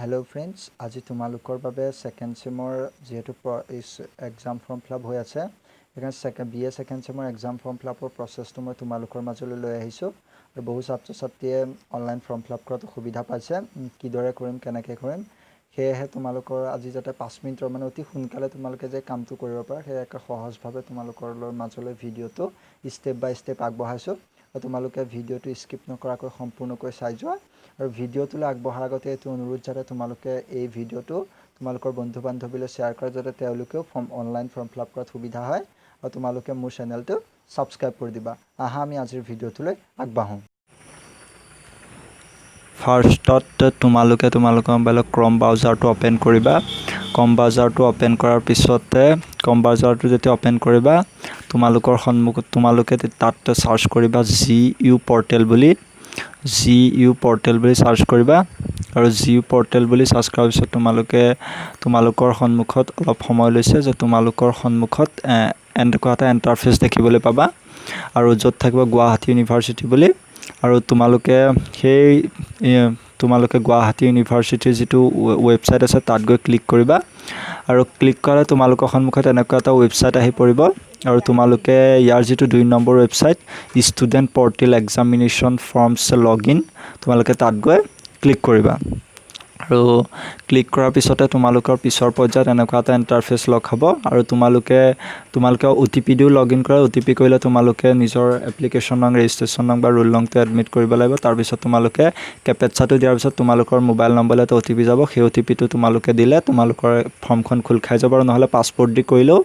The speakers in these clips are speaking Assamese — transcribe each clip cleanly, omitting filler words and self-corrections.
हेलो फ्रेंड्स आज तुम्हालोकर बारे सेकेंड सेमर जेहेतु एग्जाम फर्म फिलअप हो आछे एखाने BA सेकेंड सेमर एग्जाम फर्म फिलअपर प्रसेसटो मैं तुम्हालोकर माजले লৈ আহিছো और बहु छात्र छात्रीये ऑनलाइन फर्म फिलअप करात सुविधा पाइছে किदरे करिम केनेके करिम सेहे तुम्हालोकर আজি जाते 5 मिनिटर माने अति सोनकाले तुम्हालोके जे कामটো करिब पारा हे एक सहज भावे तुम्हालोकर माजले भिडिओটো स्टेप बाय स्टेप आगबঢ়াইছো तुम्हालोके भिडिओটো स्किप नकराকৈ सम्पूर्णকৈ চাই যোৱা और भिडिओটোলৈ আগবঢ়াৰ আগতে এটো অনুৰোধ যাতে তোমালোকে এই ভিডিওটো তোমালোকৰ বন্ধু বান্ধৱীলৈ শেয়াৰ কৰা যাতে তেওঁলোকেও অনলাইন ফৰ্ম ফিলআপ কৰাত সুবিধা হয় আৰু তোমালোকে মোৰ চেনেলটো সাবস্ক্ৰাইব কৰি দিবা আহা আমি আজিৰ ভিডিওটোলৈ আগবাঢ়ো ফাৰ্ষ্টত তোমালোকৰ মোবাইলৰ ক্ৰম ব্ৰাউজাৰটো ওপেন কৰিবা ক্ৰম ব্ৰাউজাৰটো ওপেন কৰাৰ পিছতে ক্ৰম ব্ৰাউজাৰটো যেতিয়া ওপেন কৰিবা তোমালোকৰ সন্মুখত তোমালোকে তাত সাৰ্চ কৰিবা GU পৰ্টেল বুলি GU পৰ্টেল বুলি সাৰ্চ কৰিবা আৰু GU পৰ্টেল বুলি সাৰ্চ কৰাৰ পিছত তোমালোকৰ সন্মুখত অলপ সময় লৈছে যে তোমালোকৰ সন্মুখত এনেকুৱা এটা ইন্টাৰফেস দেখিবলৈ পাবা আৰু য'ত থাকিব গুৱাহাটী ইউনিভাৰ্চিটি বুলি আৰু তোমালোকে গুৱাহাটী ইউনিভাৰ্চিটিৰ যেটো ওয়েবসাইট আছে তাত গৈ ক্লিক কৰিবা আৰু ক্লিক কৰালে তোমালোকৰ সন্মুখত এনেকুৱা এটা ওয়েবসাইট আহি পৰিব আৰু তোমালোকে ইয়াৰ যেটো 2 number website student portal examination forms login তোমালোকে তাত গৈ ক্লিক কৰিবা আৰু ক্লিক কৰাৰ পিছতে তোমালোকৰ পিছৰ পৰ্যায়ত এনেকুৱা এটা ইন্টাৰফেস লগ হ'ব আৰু তোমালোকে OTP দিও লগইন কৰা OTP কৰিলে তোমালোকে নিজৰ এপ্লিকেশন নং ৰেজিষ্ট্ৰেচন নং বা ৰোল নংটো এডমিট কৰিব লাগিব তাৰ পিছত তোমালোকে কেপচাটো দিয়াৰ পিছত তোমালোকৰ মোবাইল নম্বৰলৈ OTP যাব সেই OTPটো তোমালোকে দিলে তোমালোকৰ ফৰ্মখন খুল খাই যাব আৰু নহলে পাসপোৰ্ট দি কৰিলেও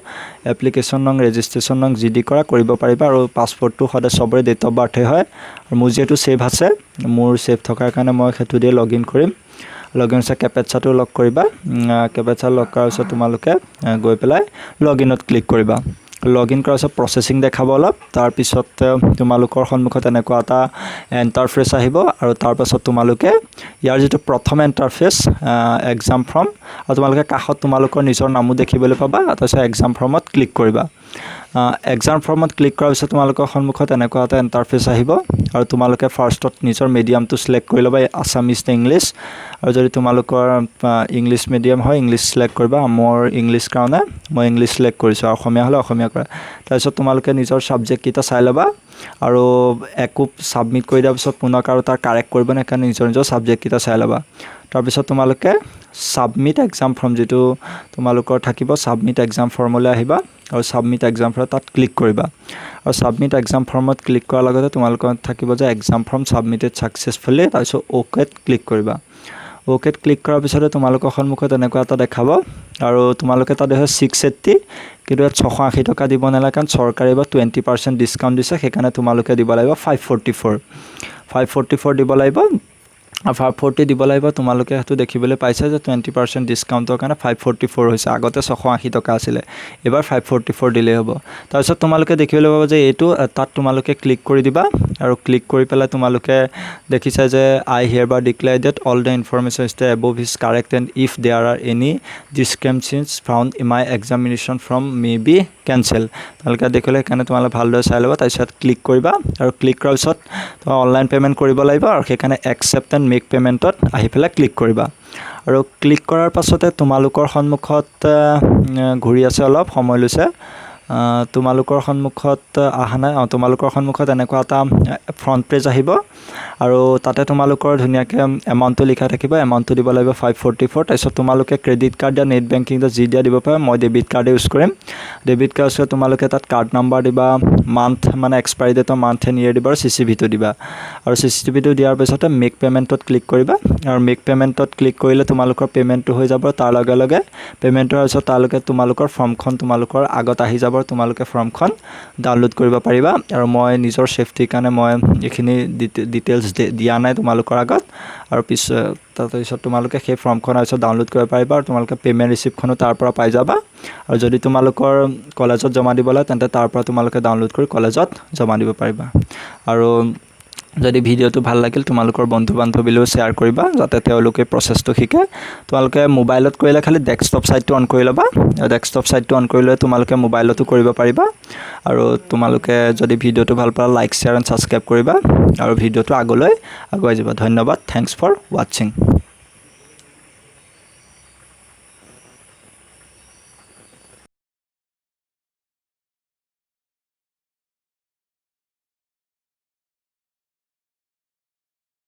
এপ্লিকেশন নং ৰেজিষ্ট্ৰেচন নং জিডি কৰিব পাৰিবা আৰু পাসপোৰ্টটো সদায় সবৰে ডেট অফ বাৰ্থ হয় আৰু মোৰ যেটো সেভ আছে মোৰ সেভ থকাৰ কাৰণে মই হেতু দিয়ে লগইন কৰিম লগইন সে কেপচাটো লক কৰিবা কেপচা লক কৰাৰ পিছত তোমালোকে গৈ পেলাই লগইনত ক্লিক কৰিবা লগইন কৰাৰ পিছত প্ৰসেসিং দেখাব অলপ তাৰ পিছত তোমালোকৰ সন্মুখত এনেকুৱা এটা ইন্টাৰফেস আহিব আৰু তাৰ পিছত তোমালোকে ইয়াৰ যেটো প্ৰথম ইন্টাৰফেস এক্সাম ফৰ্ম আৰু তোমালোকে কাখত তোমালোকৰ নিজৰ নামও দেখিবলৈ পাবা তাৰপিছত এক্সাম ফৰ্মত ক্লিক কৰিবা এক্সাম ফৰ্মত ক্লিক কৰাৰ পিছত তোমালোকৰ সন্মুখত এনেকুৱা এটা ইন্টাৰফেস আহিব আৰু তোমালোকে ফাৰ্ষ্টত নিজৰ মিডিয়ামটো সিলেক্ট কৰি লবা আসামিজ নে ইংলিশ আৰু যদি তোমালোকৰ ইংলিশ মিডিয়াম হয় ইংলিশ সিলেক্ট কৰিবা মোৰ ইংলিশ কাৰণে মই ইংলিশ সিলেক্ট কৰিছো আৰু অসমীয়া হলে অসমীয়া কৰা তাৰপিছত তোমালোকে নিজৰ সাবজেক্ট কিটা চাই লবা আৰু একো সাবমিট কৰি দিয়াৰ পিছত পুনৰ আৰু তাৰ কাৰেক্ট কৰিব না কাৰণ নিজৰ সাবজেক্ট কিটা চাই লবা তাৰ পিছত তোমালোকে সাবমিট এক্সাম ফৰ্ম যেটো তোমালোকৰ থাকিব সাবমিট এক্সাম ফৰ্মলৈ আহিবা আৰু সাবমিট এক্সাম ফৰ্ম তাত ক্লিক কৰিবা আৰু সাবমিট এক্সাম ফৰ্মত ক্লিক কৰাৰ লগতে তোমালোকৰ থাকিব যে এক্সাম ফৰ্ম সাবমিটেড সাকসেসফুলি তাৰপিছত ওকেত ক্লিক কৰিবা ওকেত ক্লিক কৰাৰ পিছতে তোমালোকৰ সন্মুখত এনেকুৱা এটা দেখাব আৰু তোমালোকে তাত দেখে 680 কিন্তু 680 টকা দিব নালাগে কাৰণ চৰকাৰে বা 20% ডিসকাউন্ট দিছে সেইকাৰণে তোমালোকে দিব লাগিব 544 দিব লাগিব 540 দিব লাগিব তোমালোকে হেতু দেখিবলৈ পাইছে যে 20% ডিসকাউন্টৰ কাৰণে 544 হৈছে আগতে 680 টকা আছিল এবাৰ 544 দিলে হ'ব তাৰ পিছত তোমালোকে দেখিবলৈ পাব যে এটো তাত তোমালোকে ক্লিক কৰি দিবা আৰু ক্লিক কৰি পেলাই তোমালোকে দেখিছা যে আই হিয়াৰবাই declare that all the information is the above is correct and if there are any discrepancies found in my examination from may be cancel তোমালোকে দেখিলে কাৰণে তোমালোকে ভালদৰে চাই লবা তাৰ পিছত ক্লিক কৰিবা আৰু ক্লিক কৰাৰ পিছত তোমাৰ অনলাইন পেমেন্ট কৰিব লাগিব আৰু সেইকাৰণে accept and make paymentত আহি পেলাই ক্লিক কৰিবা আৰু ক্লিক কৰাৰ পাছতে তোমালোকৰ সন্মুখত ঘূৰি আছে অলপ সময় লৈছে তোমালোকৰ সন্মুখত আহা নাই তোমালোকৰ সন্মুখত এনেকুৱা এটা ফ্ৰন্ট পেজ আহিব আৰু তাতে তোমালোকৰ ধুনিয়াকে এমাউন্টটো লিখা থাকিব এমাউন্টটো দিব লাগিব 544 তাৰপিছত তোমালোকে ক্ৰেডিট কাৰ্ড বা নেট বেংকিং যি দিয়া দিব পাৰে মই ডেবিট কাৰ্ড ইউজ কৰিম ডেবিট কাৰ্ডত তোমালোকে তাত কাৰ্ড নাম্বাৰ দিবা মান্থ মানে এক্সপায়াৰি ডেট মান্থ এণ্ড ইয়াৰ দিবা CCV-টো দিবা আৰু CCV-টো দিয়াৰ পিছতে মেক পেমেন্টত ক্লিক কৰিবা আৰু মেক পেমেন্টত ক্লিক কৰিলে তোমালোকৰ পেমেন্টটো হৈ যাব তাৰ লগে লগে পেমেন্টৰ পিছত তালকে তোমালোকৰ ফৰ্মখন তোমালোকৰ আগত আহি যাব তোমালোকে ফৰ্মখন ডাউনলোড কৰিব পাৰিবা আৰু মই নিজৰ সেফটিৰ কাৰণে মই এখিনি ডিটেইলছ দিয়া নাই তোমালোকৰ আগত আৰু তাৰপিছত তোমালোকে সেই ফৰ্মখন also ডাউনলোড কৰিব পাৰিবা আৰু তোমালোকে পেমেন্ট ৰিসিপ্টখনো তাৰ পৰা পাই যাবা আৰু যদি তোমালোকৰ কলেজত জমা দিবলৈ তেন্তে তাৰ পৰা তোমালোকে ডাউনলোড কৰি কলেজত জমা দিব পাৰিবা আৰু যদি ভিডিওটো ভাল লাগিল তোমালোকৰ বন্ধু বান্ধৱীলৈ শেয়াৰ কৰিবা যাতে তেওঁলোকে প্ৰসেসটো শিকে তোমালোকে মোবাইলত কৰিলে খালি ডেস্কটপ সাইটটো অন কৰি লবা ডেস্কটপ সাইটটো অন কৰিলে তোমালোকে মোবাইলতো কৰিব পাৰিবা আৰু তোমালোকে যদি ভিডিওটো ভাল পালে লাইক শেয়াৰ এণ্ড সাবস্ক্ৰাইব কৰিবা আৰু ভিডিওটো আগলৈ আগুৱাই যাব ধন্যবাদ থ্যাঙ্কস ফৰ ওয়াচিং